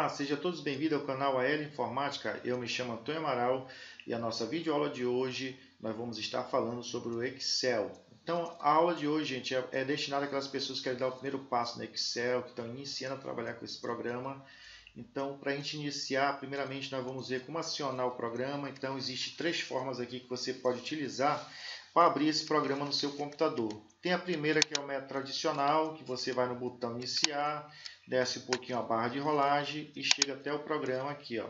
sejam todos bem-vindos ao canal AL Informática. Eu me chamo Antônio Amaral e a nossa videoaula de hoje nós vamos estar falando sobre o Excel. Então, a aula de hoje, gente, é destinada àquelas pessoas que querem dar o primeiro passo no Excel, que estão iniciando a trabalhar com esse programa. Então, para a gente iniciar, primeiramente nós vamos ver como acionar o programa. Então, existem três formas aqui que você pode utilizar para abrir esse programa no seu computador. Tem a primeira, que é o método tradicional, que você vai no botão iniciar, desce um pouquinho a barra de rolagem e chega até o programa aqui, ó.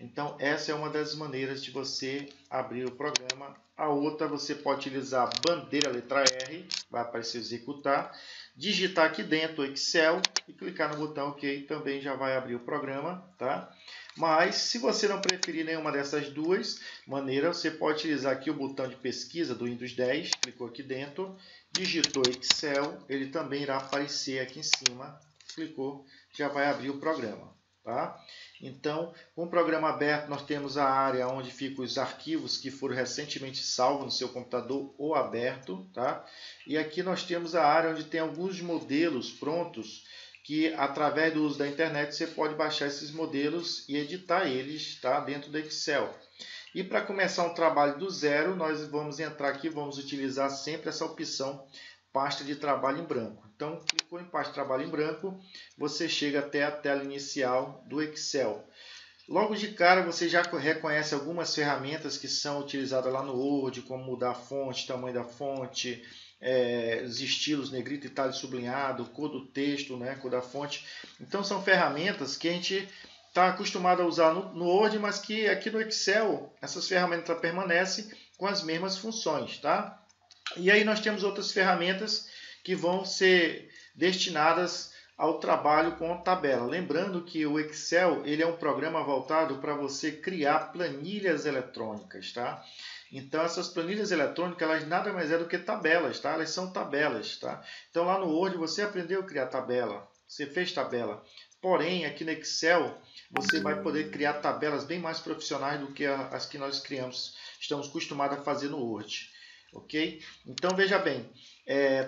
Então, essa é uma das maneiras de você abrir o programa. A outra, você pode utilizar a bandeira letra R, vai aparecer executar, digitar aqui dentro o Excel e clicar no botão OK, também já vai abrir o programa, tá? Mas, se você não preferir nenhuma dessas duas maneiras, você pode utilizar aqui o botão de pesquisa do Windows 10, clicou aqui dentro, digitou Excel, ele também irá aparecer aqui em cima, clicou, já vai abrir o programa, tá? Então, com o programa aberto, nós temos a área onde ficam os arquivos que foram recentemente salvos no seu computador ou aberto, tá? E aqui nós temos a área onde tem alguns modelos prontos que, através do uso da internet, você pode baixar esses modelos e editar eles, tá? Dentro do Excel. E para começar um trabalho do zero, nós vamos entrar aqui, vamos utilizar sempre essa opção pasta de trabalho em branco. Então, clicou em pasta de trabalho em branco, você chega até a tela inicial do Excel. Logo de cara, você já reconhece algumas ferramentas que são utilizadas lá no Word, como mudar a fonte, tamanho da fonte, os estilos negrito, itálico, sublinhado, cor do texto, né, cor da fonte. Então, são ferramentas que a gente está acostumado a usar no Word, mas que aqui no Excel, essas ferramentas permanecem com as mesmas funções, tá? E aí nós temos outras ferramentas que vão ser destinadas ao trabalho com tabela. Lembrando que o Excel ele é um programa voltado para você criar planilhas eletrônicas, tá? Então essas planilhas eletrônicas elas nada mais é do que tabelas, tá? Elas são tabelas, tá? Então lá no Word você aprendeu a criar tabela, você fez tabela. Porém, aqui no Excel você vai poder criar tabelas bem mais profissionais do que as que nós criamos, estamos acostumados a fazer no Word. Ok? Então veja bem,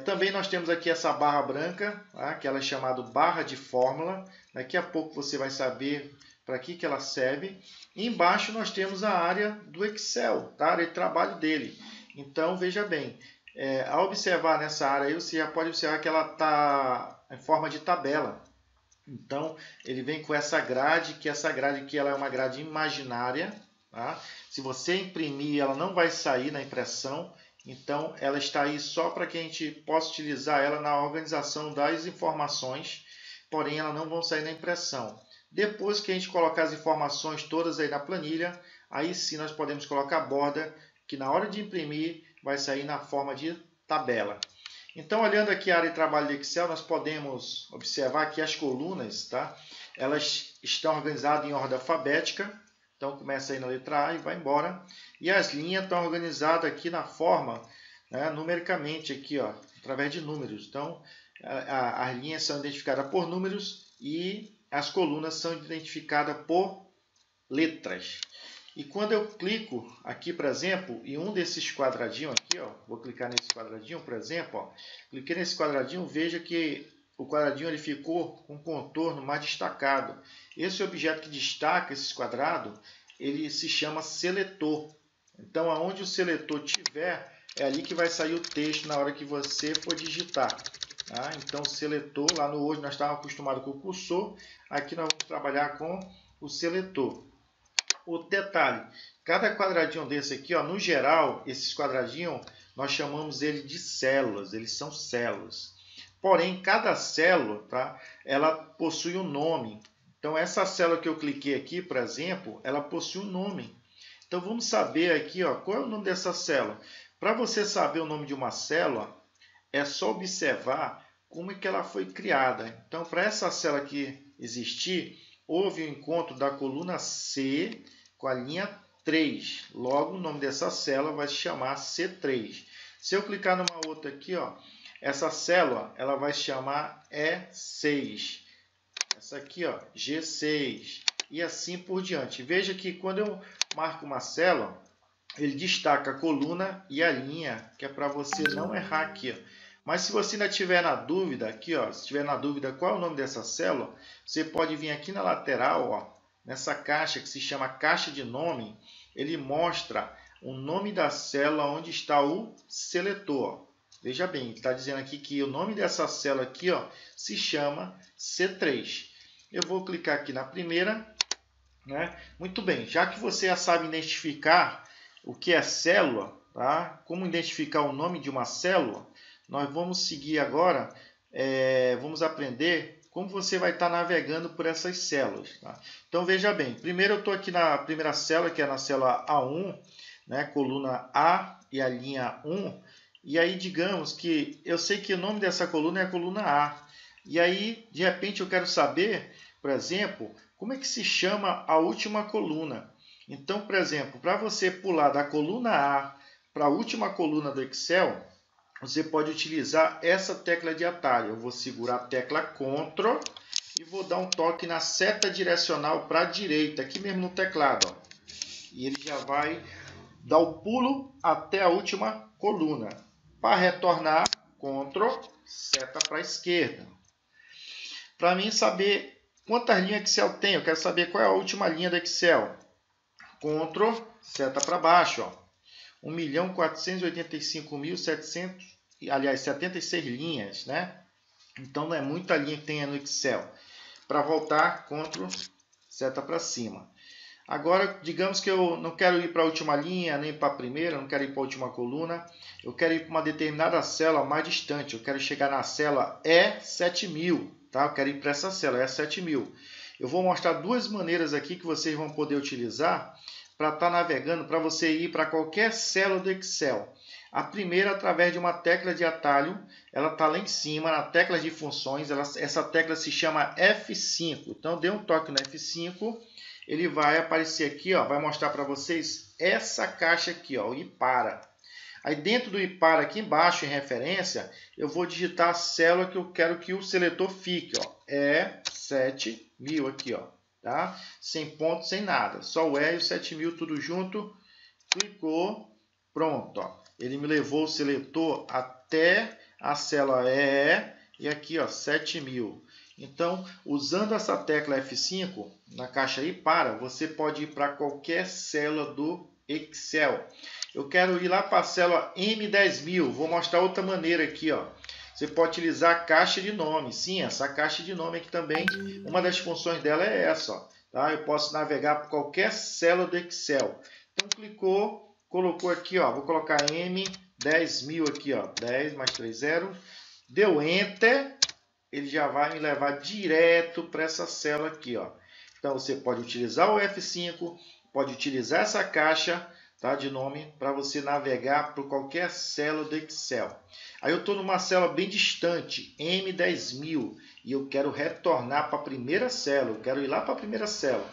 também nós temos aqui essa barra branca, tá? Que ela é chamada barra de fórmula. Daqui a pouco você vai saber para que ela serve. E embaixo nós temos a área do Excel, tá? A área de trabalho dele. Então veja bem, ao observar nessa área aí, você já pode observar que ela está em forma de tabela. Então ele vem com essa grade, que essa grade aqui ela é uma grade imaginária, tá? Se você imprimir, ela não vai sair na impressão. Então, ela está aí só para que a gente possa utilizar ela na organização das informações, porém, elas não vão sair na impressão. Depois que a gente colocar as informações todas aí na planilha, aí sim nós podemos colocar a borda, que na hora de imprimir vai sair na forma de tabela. Então, olhando aqui a área de trabalho do Excel, nós podemos observar que as colunas, tá? Elas estão organizadas em ordem alfabética. Então, começa aí na letra A e vai embora. E as linhas estão organizadas aqui na forma, né, numericamente, aqui, ó, através de números. Então, as linhas são identificadas por números e as colunas são identificadas por letras. E quando eu clico aqui, por exemplo, em um desses quadradinhos aqui, ó, vou clicar nesse quadradinho, por exemplo, ó, cliquei nesse quadradinho, veja que o quadradinho ele ficou com um contorno mais destacado. Esse objeto que destaca esse quadrado, ele se chama seletor. Então, aonde o seletor tiver, é ali que vai sair o texto na hora que você for digitar. Tá? Então, o seletor, lá no Word nós estávamos acostumados com o cursor, aqui nós vamos trabalhar com o seletor. Outro detalhe, cada quadradinho desse aqui, ó, no geral, esses quadradinhos, nós chamamos ele de células, eles são células. Porém, cada célula, tá, ela possui um nome. Então, essa célula que eu cliquei aqui, por exemplo, ela possui um nome. Então, vamos saber aqui, ó, qual é o nome dessa célula. Para você saber o nome de uma célula, é só observar como é que ela foi criada. Então, para essa célula aqui existir, houve o encontro da coluna C com a linha 3. Logo, o nome dessa célula vai se chamar C3. Se eu clicar numa outra aqui, ó, essa célula ela vai se chamar E6. Essa aqui, ó, G6. E assim por diante. Veja que quando eu marco uma célula, ele destaca a coluna e a linha, que é para você não errar aqui, ó. Mas se você ainda tiver na dúvida, aqui, ó, se tiver na dúvida qual é o nome dessa célula, você pode vir aqui na lateral, ó, nessa caixa que se chama caixa de nome, ele mostra o nome da célula onde está o seletor. Veja bem, está dizendo aqui que o nome dessa célula aqui, ó, se chama C3. Eu vou clicar aqui na primeira, né? Muito bem, já que você já sabe identificar o que é célula, tá? Como identificar o nome de uma célula, nós vamos seguir agora, vamos aprender como você vai estar navegando por essas células. Tá? Então veja bem, primeiro eu estou aqui na primeira célula, que é na célula A1, né? Coluna A e a linha 1. E aí, digamos que eu sei que o nome dessa coluna é a coluna A. E aí, de repente, eu quero saber, por exemplo, como é que se chama a última coluna. Então, por exemplo, para você pular da coluna A para a última coluna do Excel, você pode utilizar essa tecla de atalho. Eu vou segurar a tecla Ctrl e vou dar um toque na seta direcional para a direita, aqui mesmo no teclado. Ó. E ele já vai dar o pulo até a última coluna. Para retornar, Ctrl, seta para a esquerda. Para mim saber quantas linhas Excel tem, eu quero saber qual é a última linha do Excel. Ctrl, seta para baixo, ó. 1.485.700, aliás, 76 linhas, né? Então não é muita linha que tem no Excel. Para voltar, Ctrl, seta para cima. Agora, digamos que eu não quero ir para a última linha, nem para a primeira, não quero ir para a última coluna. Eu quero ir para uma determinada célula mais distante. Eu quero chegar na célula E7000, tá? Eu quero ir para essa célula, E7000. Eu vou mostrar duas maneiras aqui que vocês vão poder utilizar para estar navegando, para você ir para qualquer célula do Excel. A primeira, através de uma tecla de atalho, ela está lá em cima, na tecla de funções, essa tecla se chama F5. Então, dê um toque no F5, ele vai aparecer aqui, ó, vai mostrar para vocês essa caixa aqui, ó, o IPARA. Aí dentro do IPARA, aqui embaixo, em referência, eu vou digitar a célula que eu quero que o seletor fique, ó, E7000 aqui, ó, tá? Sem ponto, sem nada, só o E e o 7000 tudo junto, clicou, pronto, ó. Ele me levou o seletor até a célula E e aqui, ó, 7000. Então, usando essa tecla F5 na caixa IPARA, você pode ir para qualquer célula do Excel. Eu quero ir lá para a célula M10000. Vou mostrar outra maneira aqui, ó. Você pode utilizar a caixa de nome. Sim, essa caixa de nome aqui também, uma das funções dela é essa, ó, tá? Eu posso navegar por qualquer célula do Excel. Então, clicou, colocou aqui, ó, vou colocar M10000 aqui, ó, 10 mais 3, 0. Deu Enter, ele já vai me levar direto para essa célula aqui, ó. Então, você pode utilizar o F5, pode utilizar essa caixa, tá, de nome para você navegar por qualquer célula do Excel. Aí eu estou numa célula bem distante, M10000, e eu quero retornar para a primeira célula, eu quero ir lá para a primeira célula.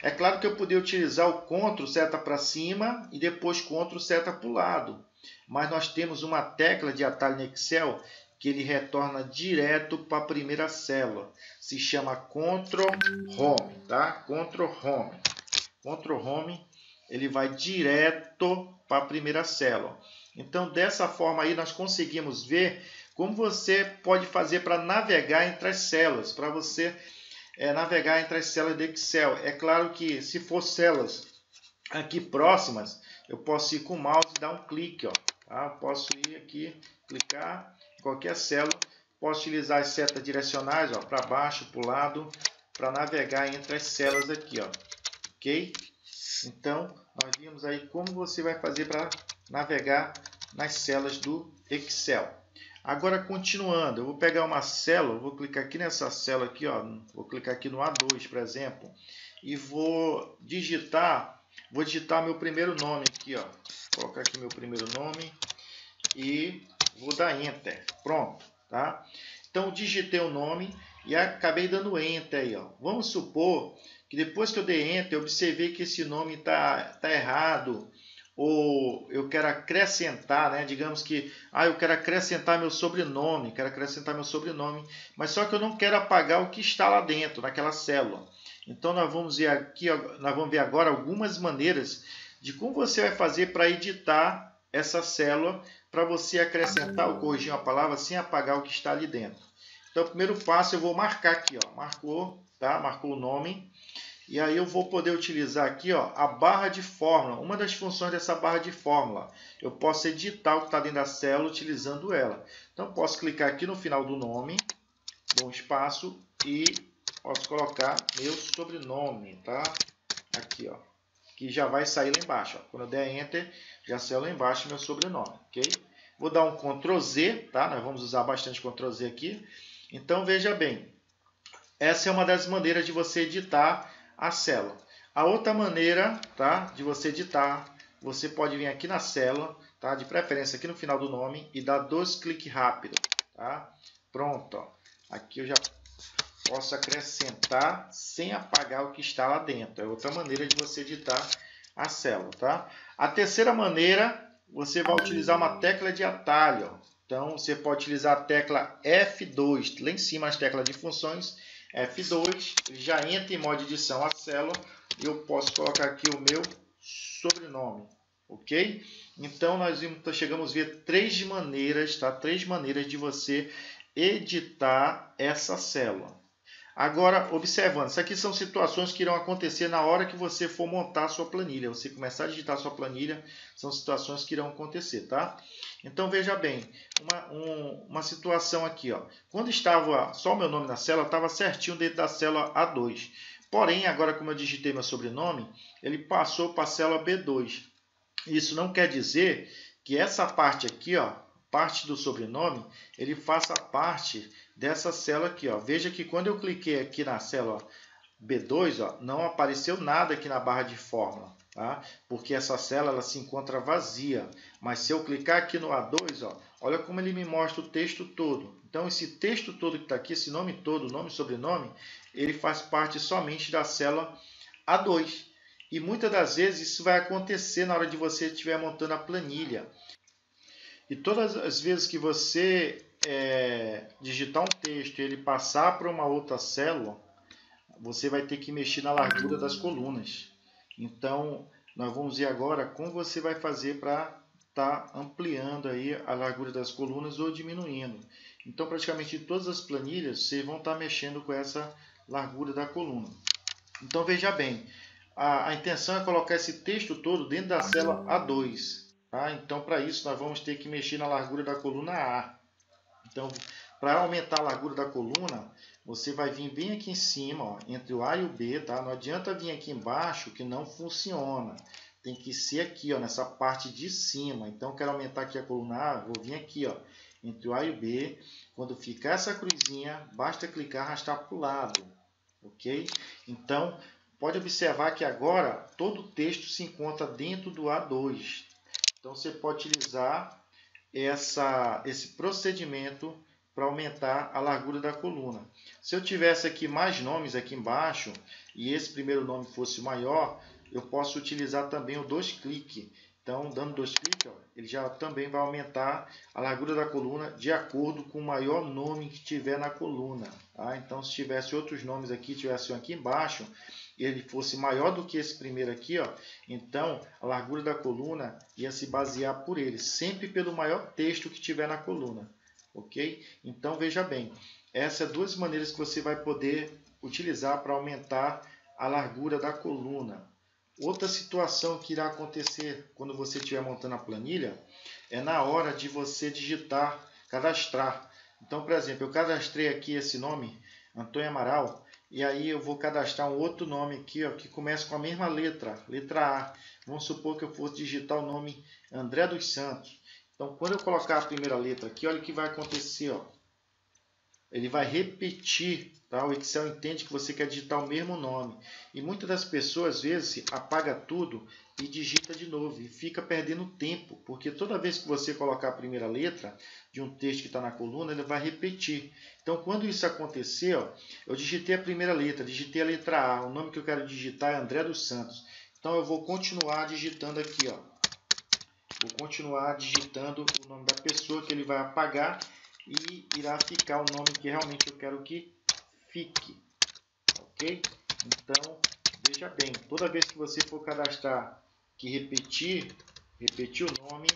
É claro que eu poderia utilizar o Ctrl seta para cima e depois Ctrl seta para o lado, mas nós temos uma tecla de atalho no Excel que ele retorna direto para a primeira célula. Se chama Ctrl Home, tá? Ctrl Home. Ctrl Home, ele vai direto para a primeira célula. Então, dessa forma aí, nós conseguimos ver como você pode fazer para navegar entre as células, para você navegar entre as células do Excel. É claro que se for células aqui próximas, eu posso ir com o mouse e dar um clique, ó, tá? Posso ir aqui, clicar em qualquer célula, posso utilizar as setas direcionais, ó, para baixo, para o lado, para navegar entre as células aqui, ó, ok? Então, nós vimos aí como você vai fazer para navegar nas células do Excel. Agora, continuando, eu vou pegar uma célula, vou clicar aqui nessa célula aqui, ó, vou clicar aqui no A2, por exemplo, e vou digitar meu primeiro nome aqui, ó. Vou colocar aqui meu primeiro nome e vou dar Enter. Pronto, tá? Então, digitei o nome e acabei dando Enter aí, ó. Vamos supor que depois que eu dei Enter, eu observei que esse nome tá errado, ou eu quero acrescentar, né? Digamos que eu quero acrescentar meu sobrenome, mas só que eu não quero apagar o que está lá dentro, naquela célula. Então, nós vamos ver aqui, nós vamos ver agora algumas maneiras de como você vai fazer para editar essa célula para você acrescentar ou corrigir uma palavra sem apagar o que está ali dentro. Então, o primeiro passo eu vou marcar aqui, ó, marcou, tá? Marcou o nome. E aí eu vou poder utilizar aqui, ó, a barra de fórmula. Uma das funções dessa barra de fórmula, eu posso editar o que está dentro da célula utilizando ela. Então, posso clicar aqui no final do nome, dou um espaço e posso colocar meu sobrenome, tá? Aqui, ó, que já vai sair lá embaixo. Ó. Quando eu der Enter, já saiu lá embaixo meu sobrenome, ok? Vou dar um Ctrl Z, tá? Nós vamos usar bastante Ctrl Z aqui. Então, veja bem, essa é uma das maneiras de você editar a célula. A outra maneira, tá, de você editar, você pode vir aqui na célula, tá, de preferência aqui no final do nome e dar 2 cliques rápidos, tá? Pronto, ó. Aqui eu já posso acrescentar sem apagar o que está lá dentro. É outra maneira de você editar a célula, tá? A terceira maneira, você vai utilizar uma tecla de atalho. Ó. Então, você pode utilizar a tecla F2, lá em cima as teclas de funções, F2, já entra em modo edição a célula e eu posso colocar aqui o meu sobrenome, ok? Então, nós chegamos a ver 3 maneiras, tá? 3 maneiras de você editar essa célula. Agora, observando, isso aqui são situações que irão acontecer na hora que você for montar a sua planilha. Você começar a digitar a sua planilha, são situações que irão acontecer, tá? Então, veja bem, uma situação aqui, ó. Quando estava só o meu nome na célula, estava certinho dentro da célula A2. Porém, agora como eu digitei meu sobrenome, ele passou para a célula B2. Isso não quer dizer que essa parte aqui, ó, parte do sobrenome, ele faça parte dessa célula aqui, ó. Veja que quando eu cliquei aqui na célula B2, ó, não apareceu nada aqui na barra de fórmula, tá? Porque essa célula ela se encontra vazia. Mas se eu clicar aqui no A2, ó, olha como ele me mostra o texto todo. Então, esse texto todo que está aqui, esse nome todo, nome e sobrenome, ele faz parte somente da célula A2. E muitas das vezes isso vai acontecer na hora de você estiver montando a planilha. E todas as vezes que você digitar um texto e ele passar para uma outra célula, você vai ter que mexer na largura das colunas. Então, nós vamos ver agora como você vai fazer para estar ampliando aí a largura das colunas ou diminuindo. Então, praticamente em todas as planilhas, vocês vão estar mexendo com essa largura da coluna. Então, veja bem, a intenção é colocar esse texto todo dentro da célula A2. Tá? Então, para isso, nós vamos ter que mexer na largura da coluna A. Então, para aumentar a largura da coluna, você vai vir bem aqui em cima, ó, entre o A e o B. Tá? Não adianta vir aqui embaixo que não funciona. Tem que ser aqui, ó, nessa parte de cima. Então, quero aumentar aqui a coluna A, vou vir aqui, ó, entre o A e o B. Quando ficar essa cruzinha, basta clicar e arrastar para o lado. Ok? Então, pode observar que agora todo o texto se encontra dentro do A2. Então, você pode utilizar esse procedimento para aumentar a largura da coluna. Se eu tivesse aqui mais nomes aqui embaixo e esse primeiro nome fosse maior, eu posso utilizar também o 2 cliques. Então, dando 2 cliques, ó, ele já também vai aumentar a largura da coluna de acordo com o maior nome que tiver na coluna. Tá? Então, se tivesse outros nomes aqui, tivesse um aqui embaixo, ele fosse maior do que esse primeiro aqui, ó, então a largura da coluna ia se basear por ele, sempre pelo maior texto que tiver na coluna, ok? Então veja bem, essas são 2 maneiras que você vai poder utilizar para aumentar a largura da coluna. Outra situação que irá acontecer quando você estiver montando a planilha é na hora de você digitar, cadastrar. Então, por exemplo, eu cadastrei aqui esse nome, Antônio Amaral, e aí eu vou cadastrar um outro nome aqui, ó, que começa com a mesma letra, letra A. Vamos supor que eu fosse digitar o nome André dos Santos. Então, quando eu colocar a primeira letra aqui, olha o que vai acontecer, ó. Ele vai repetir, tá? O Excel entende que você quer digitar o mesmo nome. E muitas das pessoas, às vezes, apaga tudo e digita de novo. E fica perdendo tempo, porque toda vez que você colocar a primeira letra de um texto que está na coluna, ele vai repetir. Então, quando isso acontecer, ó, eu digitei a primeira letra, digitei a letra A. O nome que eu quero digitar é André dos Santos. Então, eu vou continuar digitando aqui, ó. Vou continuar digitando o nome da pessoa que ele vai apagar e irá ficar o nome que realmente eu quero que fique, ok? Então, veja bem, toda vez que você for cadastrar que repetir o nome,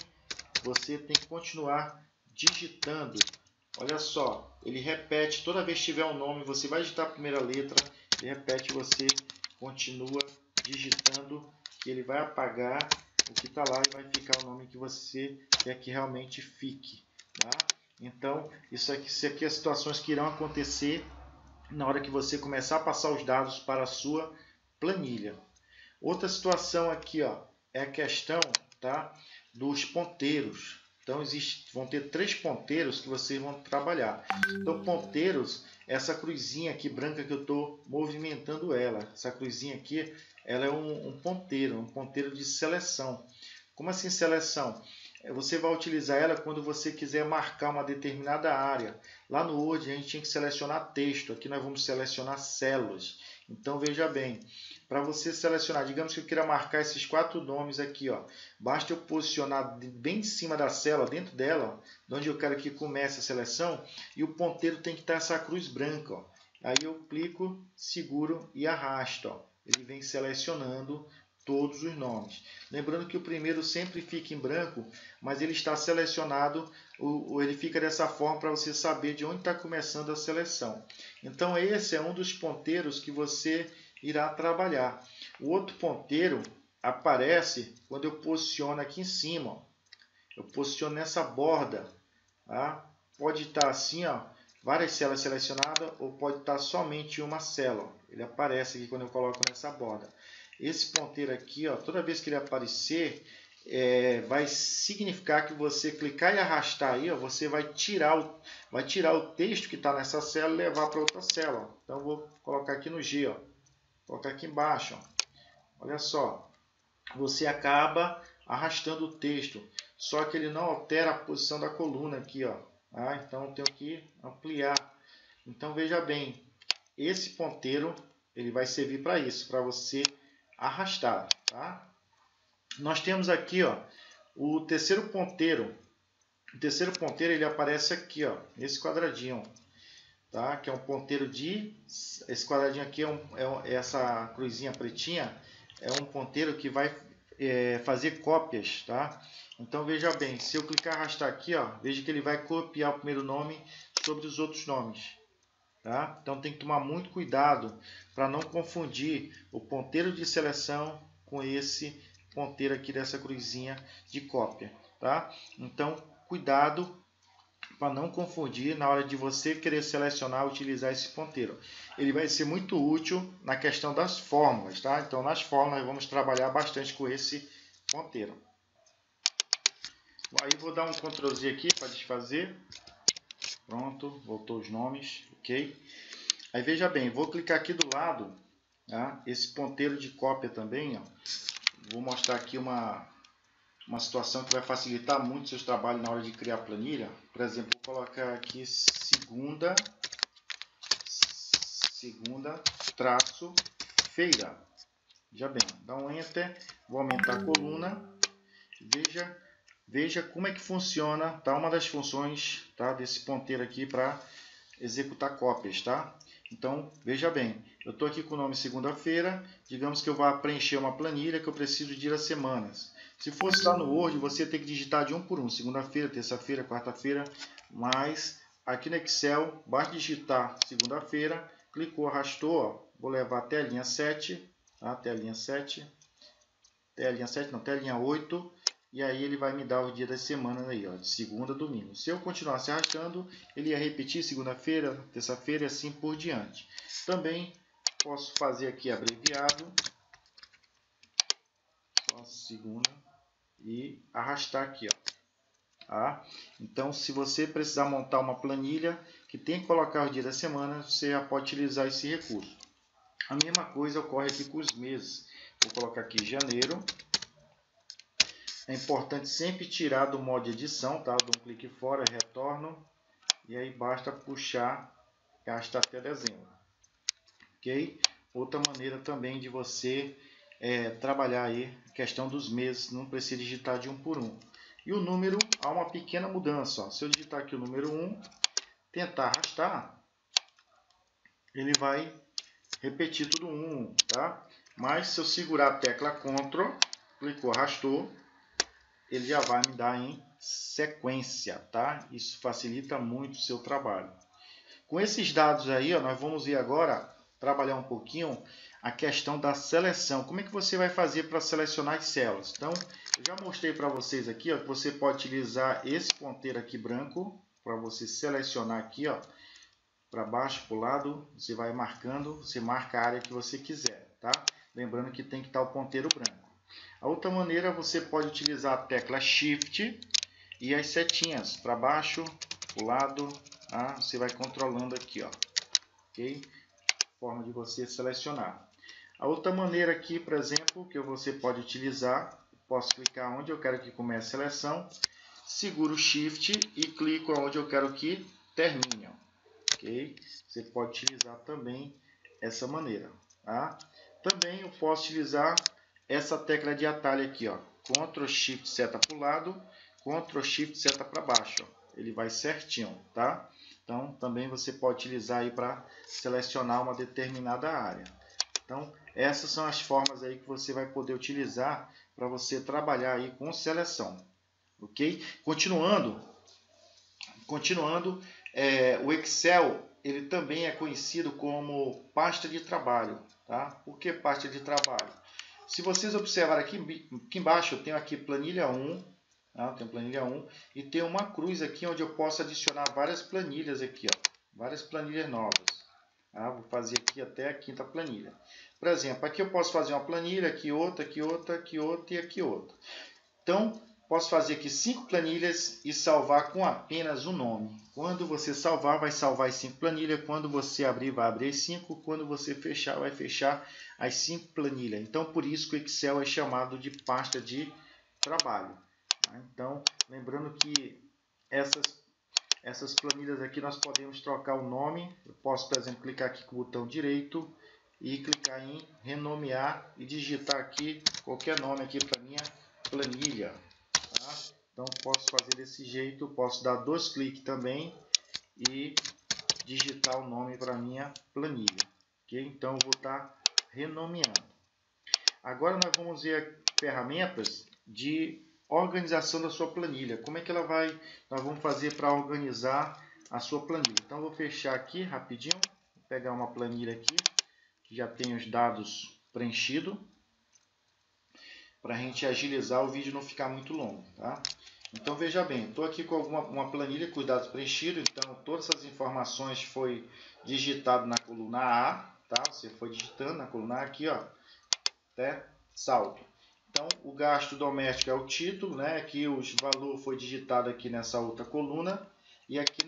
você tem que continuar digitando. Olha só, ele repete, toda vez que tiver um nome, você vai digitar a primeira letra, ele repete, você continua digitando, que ele vai apagar o que está lá e vai ficar o nome que você quer que realmente fique. Tá? Então, isso aqui é situações que irão acontecer na hora que você começar a passar os dados para a sua planilha. Outra situação aqui, ó, é a questão, tá, dos ponteiros. Então vão ter 3 ponteiros que vocês vão trabalhar. Então ponteiros, essa cruzinha aqui branca que eu estou movimentando ela. Essa cruzinha aqui, ela é um ponteiro de seleção. Como assim seleção? Você vai utilizar ela quando você quiser marcar uma determinada área. Lá no Word a gente tinha que selecionar texto. Aqui nós vamos selecionar células. Então veja bem, para você selecionar, digamos que eu queira marcar esses 4 nomes aqui, ó, basta eu posicionar bem em cima da célula, dentro dela, de onde eu quero que comece a seleção, e o ponteiro tem que estar essa cruz branca. Ó. Aí eu clico, seguro e arrasto. Ó. Ele vem selecionando todos os nomes. Lembrando que o primeiro sempre fica em branco, mas ele está selecionado, ele fica dessa forma para você saber de onde está começando a seleção. Então esse é um dos ponteiros que você irá trabalhar. O outro ponteiro aparece quando eu posiciono aqui em cima. Ó. Eu posiciono nessa borda. Tá? Pode estar assim, ó, várias células selecionadas, ou pode estar somente uma célula. Ele aparece aqui quando eu coloco nessa borda. Esse ponteiro aqui, ó, toda vez que ele aparecer, vai significar que você clicar e arrastar aí, ó, você vai tirar o texto que está nessa célula e levar para outra célula. Então, eu vou colocar aqui no G, ó, vou colocar aqui embaixo. Ó. Olha só, você acaba arrastando o texto, só que ele não altera a posição da coluna aqui, ó. Ah, então, eu tenho que ampliar. Então, veja bem, esse ponteiro ele vai servir para isso, para você arrastar, tá? Nós temos aqui, ó, o terceiro ponteiro. O terceiro ponteiro ele aparece aqui, ó, nesse quadradinho, tá? Que é um ponteiro esse quadradinho aqui essa cruzinha pretinha é um ponteiro que vai fazer cópias, tá? Então veja bem, se eu clicar e arrastar aqui, ó, veja que ele vai copiar o primeiro nome sobre os outros nomes. Tá? Então tem que tomar muito cuidado para não confundir o ponteiro de seleção com esse ponteiro aqui dessa cruzinha de cópia. Tá? Então cuidado para não confundir na hora de você querer selecionar, utilizar esse ponteiro. Ele vai ser muito útil na questão das fórmulas. Tá? Então nas fórmulas nós vamos trabalhar bastante com esse ponteiro. Aí vou dar um Ctrl Z aqui para desfazer. Pronto, voltou os nomes, ok? Aí veja bem, vou clicar aqui do lado, tá? Esse ponteiro de cópia também, ó. Vou mostrar aqui uma situação que vai facilitar muito seus trabalhos na hora de criar planilha. Por exemplo, vou colocar aqui segunda-feira. Veja bem, dá um Enter, vou aumentar a coluna, Veja como é que funciona, tá? Uma das funções, tá, desse ponteiro aqui para executar cópias, tá? Então, veja bem, eu estou aqui com o nome segunda-feira, digamos que eu vá preencher uma planilha que eu preciso de ir às semanas. Se fosse lá no Word, você tem que digitar de um por um, segunda-feira, terça-feira, quarta-feira, mas aqui no Excel, basta digitar segunda-feira, clicou, arrastou, ó, vou levar até a linha 7, tá? Até a linha 7, até a linha 8, e aí ele vai me dar os dias das semanas aí, ó, de segunda a domingo. Se eu continuasse arrastando, ele ia repetir segunda-feira, terça-feira e assim por diante. Também posso fazer aqui abreviado, só segunda, e arrastar aqui, ó. Tá? Então, se você precisar montar uma planilha que tem que colocar os dias da semana, você já pode utilizar esse recurso. A mesma coisa ocorre aqui com os meses. Vou colocar aqui janeiro. É importante sempre tirar do modo de edição, tá? Dou um clique fora, retorno, e aí basta puxar e arrastar até dezembro. Ok? Outra maneira também de você trabalhar aí a questão dos meses, não precisa digitar de um por um. E o número, há uma pequena mudança. Ó. Se eu digitar aqui o número 1, tentar arrastar, ele vai repetir tudo 1, tá? Mas se eu segurar a tecla Ctrl, clicou, arrastou, ele já vai me dar em sequência, tá? Isso facilita muito o seu trabalho. Com esses dados aí, ó, nós vamos ver agora, trabalhar um pouquinho a questão da seleção. Como é que você vai fazer para selecionar as células? Então, eu já mostrei para vocês aqui, ó, que você pode utilizar esse ponteiro aqui branco para você selecionar aqui, ó, para baixo, para o lado, você vai marcando, você marca a área que você quiser, tá? Lembrando que tem que estar o ponteiro branco. A outra maneira, você pode utilizar a tecla Shift e as setinhas para baixo, para o lado, tá? Você vai controlando aqui, ó, ok? Forma de você selecionar. A outra maneira aqui, por exemplo, que você pode utilizar, posso clicar onde eu quero que comece a seleção, seguro o Shift e clico onde eu quero que termine, ok? Você pode utilizar também essa maneira, tá? Também eu posso utilizar essa tecla de atalho aqui, ó, Ctrl Shift seta para o lado, Ctrl Shift seta para baixo, ó. Ele vai certinho, tá? Então também você pode utilizar aí para selecionar uma determinada área. Então essas são as formas aí que você vai poder utilizar para você trabalhar aí com seleção, ok? Continuando, o Excel ele também é conhecido como pasta de trabalho, tá? Por que pasta de trabalho? Se vocês observarem aqui embaixo, eu tenho aqui planilha 1, tá? Tem planilha 1 e tem uma cruz aqui onde eu posso adicionar várias planilhas aqui, ó, várias planilhas novas. Tá? Vou fazer aqui até a quinta planilha. Por exemplo, aqui eu posso fazer uma planilha, aqui outra, aqui outra, aqui outra e aqui outra. Então, posso fazer aqui 5 planilhas e salvar com apenas um nome. Quando você salvar, vai salvar as 5 planilhas. Quando você abrir, vai abrir as 5. Quando você fechar, vai fechar as 5 planilhas. Então, por isso que o Excel é chamado de pasta de trabalho. Então, lembrando que essas planilhas aqui nós podemos trocar o nome. Eu posso, por exemplo, clicar aqui com o botão direito e clicar em renomear e digitar aqui qualquer nome aqui para minha planilha. Tá? Então posso fazer desse jeito, posso dar 2 cliques também e digitar o nome para minha planilha. Okay? Então eu vou estar renomeando. Agora nós vamos ver ferramentas de organização da sua planilha. Como é que nós vamos fazer para organizar a sua planilha. Então eu vou fechar aqui rapidinho, vou pegar uma planilha aqui que já tem os dados preenchidos, para a gente agilizar o vídeo não ficar muito longo, tá? Então veja bem, estou aqui com uma planilha com os dados preenchidos, então todas essas informações foi digitado na coluna A, tá? Você foi digitando na coluna A aqui, ó, até saldo. Então o gasto doméstico é o título, né? Aqui o valor foi digitado aqui nessa outra coluna e aqui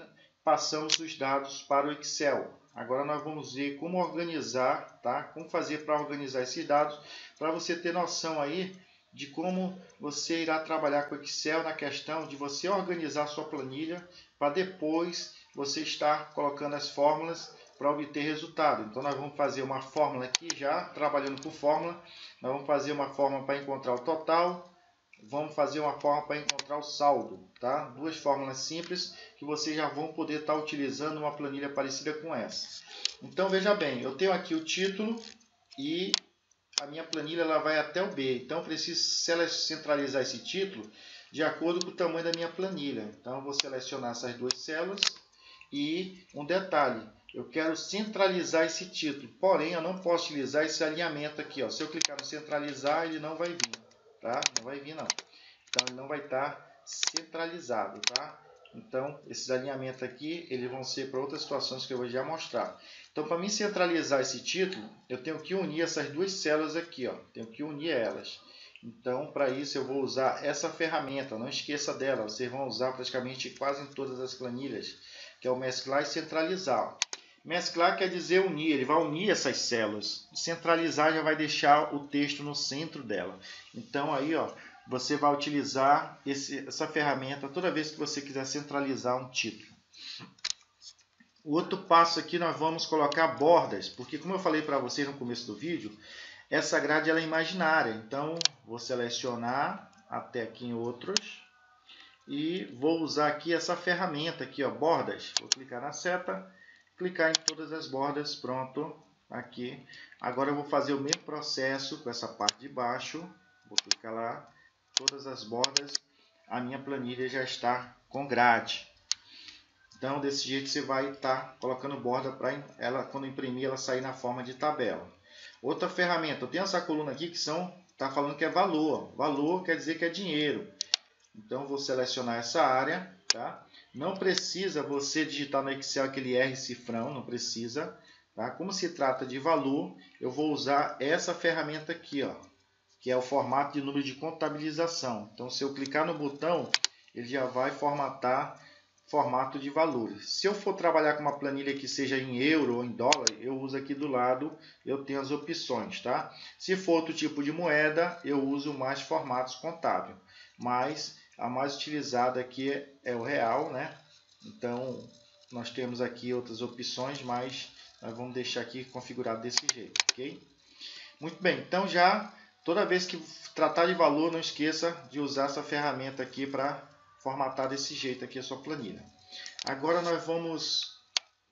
passamos os dados para o Excel. Agora nós vamos ver como organizar, tá? Como fazer para organizar esses dados, para você ter noção aí de como você irá trabalhar com o Excel na questão de você organizar a sua planilha para depois você estar colocando as fórmulas para obter resultado. Então nós vamos fazer uma fórmula aqui já, trabalhando com fórmula, nós vamos fazer uma fórmula para encontrar o total, vamos fazer uma fórmula para encontrar o saldo, tá? 2 fórmulas simples que vocês já vão poder estar utilizando uma planilha parecida com essa. Então veja bem, eu tenho aqui o título e a minha planilha ela vai até o B, então eu preciso centralizar esse título de acordo com o tamanho da minha planilha. Então eu vou selecionar essas 2 células e um detalhe, eu quero centralizar esse título, porém eu não posso utilizar esse alinhamento aqui, ó. Se eu clicar no centralizar, ele não vai vir, tá? Não vai vir não. Então ele não vai estar centralizado, tá? Então esses alinhamentos aqui, eles vão ser para outras situações que eu vou já mostrar. Então para mim centralizar esse título, eu tenho que unir essas 2 células aqui, ó. Tenho que unir elas. Então para isso eu vou usar essa ferramenta, não esqueça dela, vocês vão usar praticamente quase em todas as planilhas, que é o mesclar e centralizar. Mesclar quer dizer unir, ele vai unir essas células. Centralizar já vai deixar o texto no centro dela. Então aí, ó, você vai utilizar essa ferramenta toda vez que você quiser centralizar um título. O outro passo aqui nós vamos colocar bordas, porque como eu falei para vocês no começo do vídeo, essa grade ela é imaginária. Então vou selecionar até aqui em outros e vou usar aqui essa ferramenta aqui, ó, bordas. Vou clicar na seta, clicar em todas as bordas, pronto, aqui. Agora eu vou fazer o mesmo processo com essa parte de baixo, vou clicar lá, todas as bordas a minha planilha já está com grade. Então, desse jeito você vai estar colocando borda para ela, quando imprimir, ela sair na forma de tabela. Outra ferramenta, eu tenho essa coluna aqui que está falando que é valor. Valor quer dizer que é dinheiro. Então, vou selecionar essa área, tá? Não precisa você digitar no Excel aquele R cifrão, não precisa. Tá? Como se trata de valor, eu vou usar essa ferramenta aqui, ó, que é o formato de número de contabilização. Então, se eu clicar no botão, ele já vai formatar formato de valores. Se eu for trabalhar com uma planilha que seja em euro ou em dólar, eu uso aqui do lado, eu tenho as opções, tá? Se for outro tipo de moeda, eu uso mais formatos contábeis. Mas a mais utilizada aqui é o real, né? Então, nós temos aqui outras opções, mas nós vamos deixar aqui configurado desse jeito, ok? Muito bem, então já toda vez que tratar de valor, não esqueça de usar essa ferramenta aqui para formatar desse jeito aqui a sua planilha. Agora nós vamos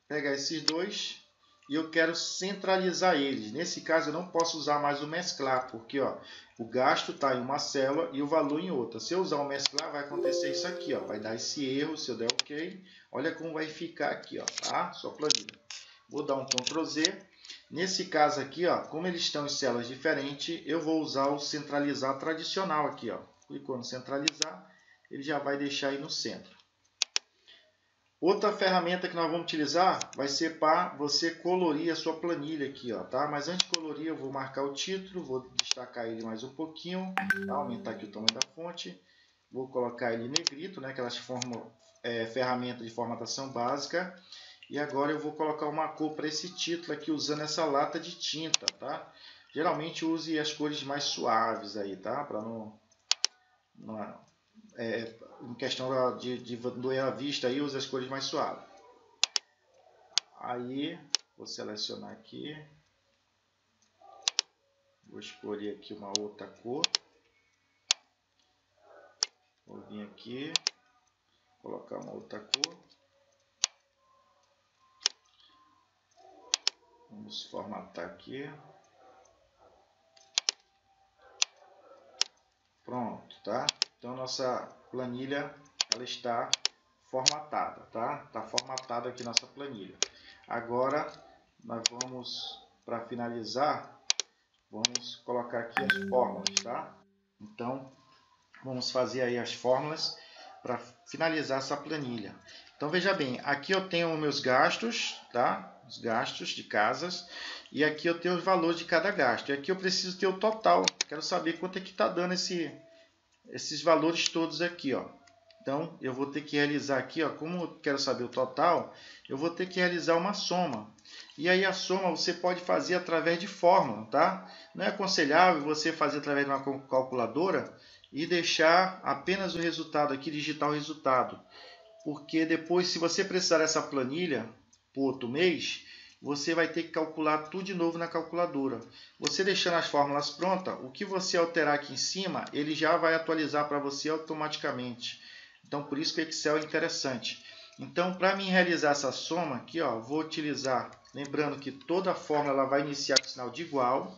pegar esses dois e eu quero centralizar eles. Nesse caso eu não posso usar mais o mesclar, porque ó, o gasto está em uma célula e o valor em outra. Se eu usar o mesclar, vai acontecer isso aqui, ó, vai dar esse erro. Se eu der OK, olha como vai ficar aqui, ó, tá? Sua planilha. Vou dar um Ctrl Z. Nesse caso aqui, ó, como eles estão em células diferentes, eu vou usar o centralizar tradicional aqui, ó. Clicou no centralizar, ele já vai deixar aí no centro. Outra ferramenta que nós vamos utilizar vai ser para você colorir a sua planilha aqui, ó, tá? Mas antes de colorir, eu vou marcar o título, vou destacar ele mais um pouquinho, tá? Aumentar aqui o tamanho da fonte, vou colocar ele em negrito, né? Aquelas ferramentas de formatação básica. E agora eu vou colocar uma cor para esse título aqui usando essa lata de tinta, tá? Geralmente use as cores mais suaves aí, tá? Para em questão de doer a vista aí, use as cores mais suaves. Aí, vou selecionar aqui. Vou escolher aqui uma outra cor. Vou vir aqui, colocar uma outra cor. Vamos formatar aqui. Pronto, tá? Então, nossa planilha ela está formatada, tá? Está formatada aqui nossa planilha. Agora, nós vamos, para finalizar, vamos colocar aqui as fórmulas, tá? Então, vamos fazer aí as fórmulas para finalizar essa planilha. Então, veja bem, aqui eu tenho meus gastos, tá? Os gastos de casas. E aqui eu tenho os valores de cada gasto. E aqui eu preciso ter o total. Quero saber quanto é que está dando esses valores todos aqui, ó. Então, eu vou ter que realizar aqui, ó, como eu quero saber o total, eu vou ter que realizar uma soma. E aí a soma você pode fazer através de fórmula, tá? Não é aconselhável você fazer através de uma calculadora e deixar apenas o resultado aqui, digitar o resultado. Porque depois, se você precisar dessa planilha para outro mês, você vai ter que calcular tudo de novo na calculadora. Você deixando as fórmulas prontas, o que você alterar aqui em cima, ele já vai atualizar para você automaticamente. Então, por isso que o Excel é interessante. Então, para mim realizar essa soma aqui, ó, vou utilizar, lembrando que toda a fórmula ela vai iniciar com sinal de igual.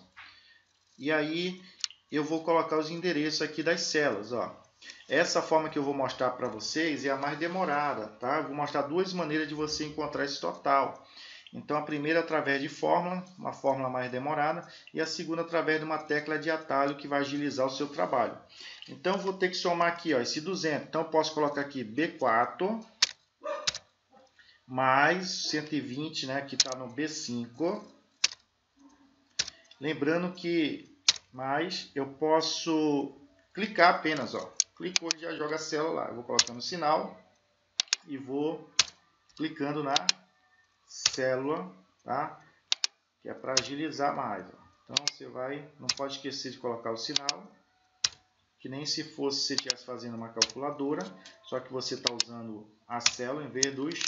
E aí, eu vou colocar os endereços aqui das células, ó. Essa forma que eu vou mostrar para vocês é a mais demorada, tá? Eu vou mostrar duas maneiras de você encontrar esse total. Então, a primeira através de fórmula, uma fórmula mais demorada, e a segunda através de uma tecla de atalho que vai agilizar o seu trabalho. Então, eu vou ter que somar aqui, ó, esse 200. Então, eu posso colocar aqui B4 mais 120, né, que está no B5. Lembrando que mais eu posso clicar apenas, ó. Clicou e já joga a célula lá. Eu vou colocando o sinal e vou clicando na célula, tá? Que é para agilizar mais, ó. Então você vai, não pode esquecer de colocar o sinal, que nem se fosse você estivesse fazendo uma calculadora, só que você está usando a célula em vez dos.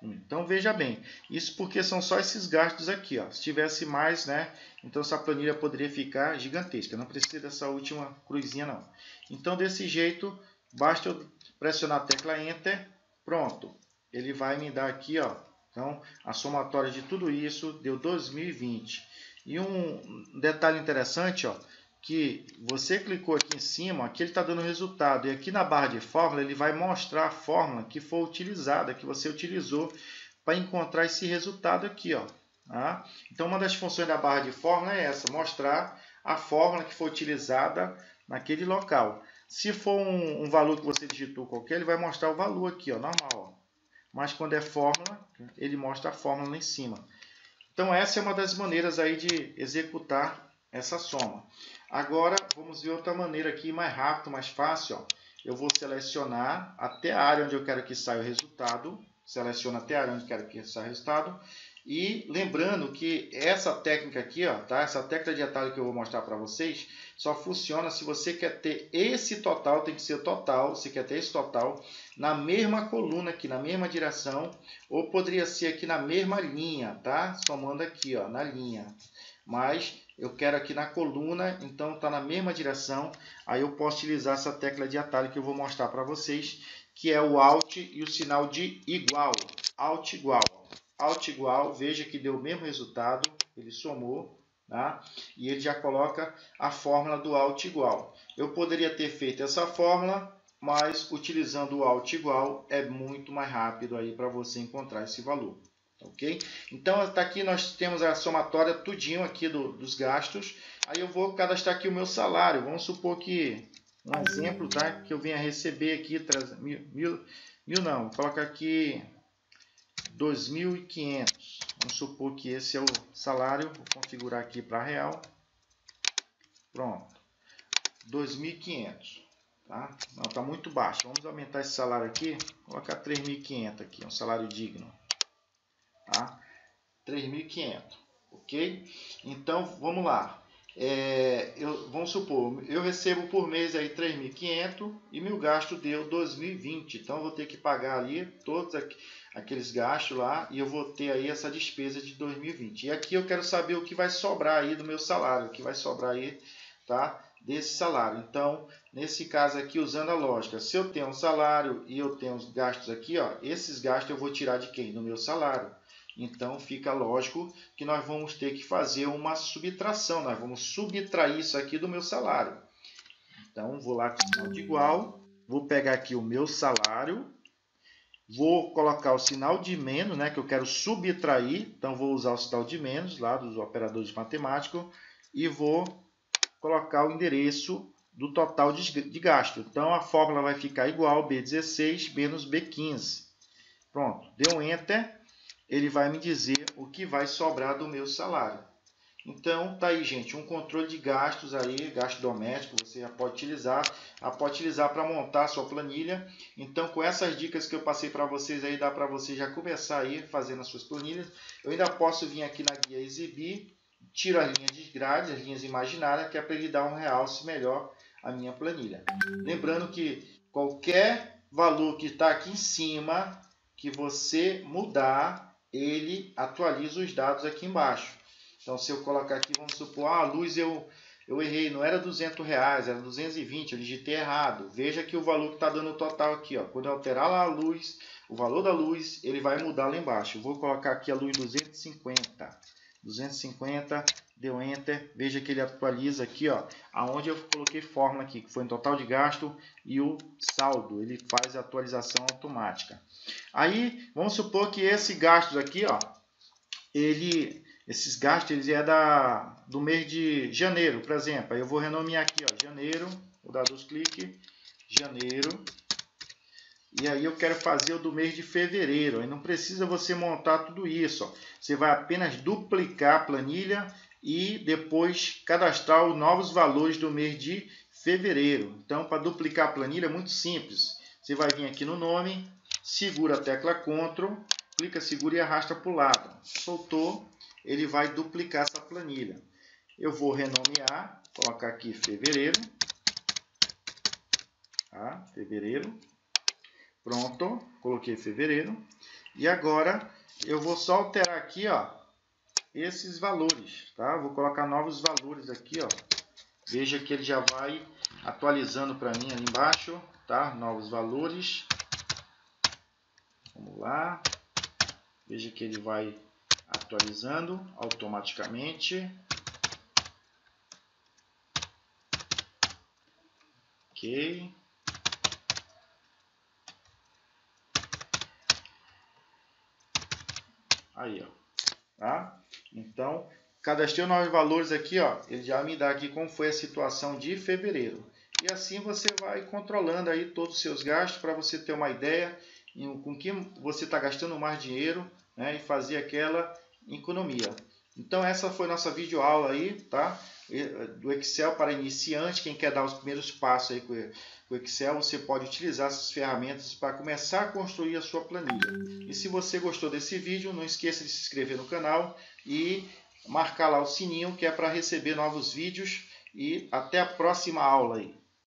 Então veja bem, isso porque são só esses gastos aqui, ó. Se tivesse mais, né? Então essa planilha poderia ficar gigantesca. Não precisa dessa última cruzinha não. Então desse jeito, basta eu pressionar a tecla Enter, pronto. Ele vai me dar aqui, ó. Então a somatória de tudo isso deu 2020. E um detalhe interessante, ó, que você clicou aqui em cima, aqui ele está dando resultado. E aqui na barra de fórmula ele vai mostrar a fórmula que foi utilizada, que você utilizou para encontrar esse resultado aqui, ó. Tá? Então uma das funções da barra de fórmula é essa, mostrar a fórmula que foi utilizada naquele local. Se for um valor que você digitou qualquer, ele vai mostrar o valor aqui, ó, normal. Ó. Mas quando é fórmula, ele mostra a fórmula lá em cima. Então essa é uma das maneiras aí de executar essa soma. Agora vamos ver outra maneira aqui, mais rápido, mais fácil. Ó. Eu vou selecionar até a área onde eu quero que saia o resultado. Seleciono até a área onde eu quero que saia o resultado. E lembrando que essa técnica aqui, ó, tá? Essa técnica de atalho que eu vou mostrar para vocês, só funciona se você quer ter esse total, tem que ser o total, você quer ter esse total na mesma coluna aqui, na mesma direção, ou poderia ser aqui na mesma linha, tá? Somando aqui, ó, na linha. Mas eu quero aqui na coluna, então está na mesma direção, aí eu posso utilizar essa tecla de atalho que eu vou mostrar para vocês, que é o Alt e o sinal de igual, Alt igual. Alt igual, veja que deu o mesmo resultado, ele somou, tá? E ele já coloca a fórmula do Alt igual. Eu poderia ter feito essa fórmula, mas utilizando o Alt igual é muito mais rápido aí para você encontrar esse valor, ok? Então está aqui, nós temos a somatória tudinho aqui dos gastos. Aí eu vou cadastrar aqui o meu salário. Vamos supor que, um exemplo, tá? Que eu venha receber aqui, não, vou colocar aqui 2.500. Vamos supor que esse é o salário. Vou configurar aqui para real. Pronto. 2.500. Tá? Não, está muito baixo. Vamos aumentar esse salário aqui. Vou colocar 3.500 aqui. Um salário digno. Tá? 3.500. Ok? Então, vamos lá. Vamos supor, eu recebo por mês aí 3.500 e meu gasto deu 2.020. Então, eu vou ter que pagar ali todos aqueles gastos lá e eu vou ter aí essa despesa de 2020. E aqui eu quero saber o que vai sobrar aí do meu salário, o que vai sobrar aí, tá, desse salário. Então, nesse caso aqui, usando a lógica, se eu tenho um salário e eu tenho os gastos aqui, ó, esses gastos eu vou tirar de quem? Do meu salário. Então, fica lógico que nós vamos ter que fazer uma subtração, nós vamos subtrair isso aqui do meu salário. Então, vou lá com o sinal de igual, vou pegar aqui o meu salário, vou colocar o sinal de menos, né, que eu quero subtrair. Então, vou usar o sinal de menos lá dos operadores matemáticos e vou colocar o endereço do total de gasto. Então, a fórmula vai ficar igual B16 menos B15. Pronto, deu um Enter, ele vai me dizer o que vai sobrar do meu salário. Então, tá aí, gente, um controle de gastos aí, gasto doméstico, você já pode utilizar para montar a sua planilha. Então, com essas dicas que eu passei para vocês aí, dá para você já começar aí fazendo as suas planilhas. Eu ainda posso vir aqui na guia exibir, tiro as linhas de grade, as linhas imaginárias, que é para ele dar um realce melhor à minha planilha. Lembrando que qualquer valor que está aqui em cima, que você mudar, ele atualiza os dados aqui embaixo. Então, se eu colocar aqui, vamos supor, a luz eu errei, não era R$200, era 220, eu digitei errado. Veja que o valor que está dando o total aqui, ó. Quando eu alterar lá a luz, o valor da luz, ele vai mudar lá embaixo. Eu vou colocar aqui a luz 250. 250, deu Enter. Veja que ele atualiza aqui, ó, aonde eu coloquei fórmula aqui, que foi o total de gasto e o saldo. Ele faz a atualização automática. Aí, vamos supor que esse gasto aqui, ó, esses gastos eles do mês de janeiro, por exemplo. Aí eu vou renomear aqui, ó, janeiro, vou dar 2 cliques, janeiro. E aí eu quero fazer o do mês de fevereiro. Aí não precisa você montar tudo isso, ó. Você vai apenas duplicar a planilha e depois cadastrar os novos valores do mês de fevereiro. Então, para duplicar a planilha é muito simples. Você vai vir aqui no nome, segura a tecla Ctrl, clica, segura e arrasta para o lado. Soltou, ele vai duplicar essa planilha. Eu vou renomear, colocar aqui fevereiro. Tá? Fevereiro. Pronto, coloquei fevereiro. E agora eu vou só alterar aqui, ó, esses valores, tá? Vou colocar novos valores aqui, ó. Veja que ele já vai atualizando para mim ali embaixo, tá? Novos valores. Vamos lá. Veja que ele vai atualizando automaticamente. Ok. Aí, ó. Tá? Então, cadastrei novos valores aqui, ó. Ele já me dá aqui como foi a situação de fevereiro. E assim você vai controlando aí todos os seus gastos para você ter uma ideia com que você está gastando mais dinheiro, né, e fazer aquela economia. Então essa foi nossa videoaula aí, tá? Do Excel para iniciante. Quem quer dar os primeiros passos aí com o Excel, você pode utilizar essas ferramentas para começar a construir a sua planilha. E se você gostou desse vídeo, não esqueça de se inscrever no canal e marcar lá o sininho, que é para receber novos vídeos. E até a próxima aula aí.